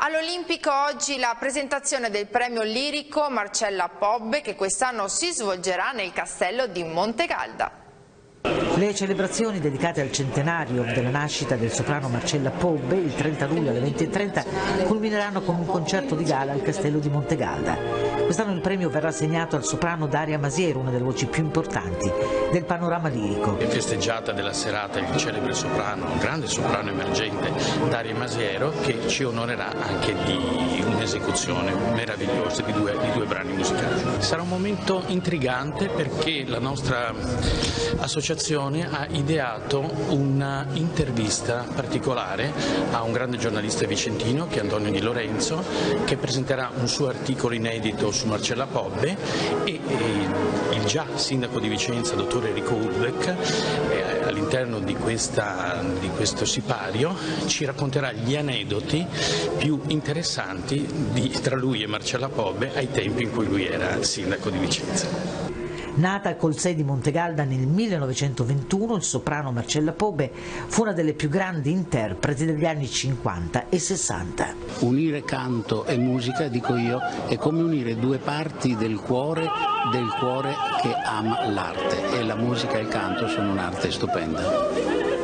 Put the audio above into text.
All'Olimpico oggi la presentazione del premio lirico Marcella Pobbe, che quest'anno si svolgerà nel castello di Montegalda. Le celebrazioni dedicate al centenario della nascita del soprano Marcella Pobbe, il 30 luglio alle 20:30, culmineranno con un concerto di gala al castello di Montegalda. Quest'anno il premio verrà assegnato al soprano Daria Masiero, una delle voci più importanti del panorama lirico. È festeggiata della serata il celebre soprano, il grande soprano emergente Daria Masiero, che ci onorerà anche di un'esecuzione meravigliosa di due brani musicali. Sarà un momento intrigante perché la nostra associazione ha ideato un'intervista particolare a un grande giornalista vicentino che è Antonio Di Lorenzo, che presenterà un suo articolo inedito su Marcella Pobbe, e il già sindaco di Vicenza, dottor Enrico Urbeck, all'interno di questo sipario ci racconterà gli aneddoti più interessanti tra lui e Marcella Pobbe ai tempi in cui lui era sindaco di Vicenza. Nata col 6 di Montegalda nel 1921, il soprano Marcella Pobbe fu una delle più grandi interpreti degli anni 50 e 60. Unire canto e musica, dico io, è come unire due parti del cuore che ama l'arte, e la musica e il canto sono un'arte stupenda.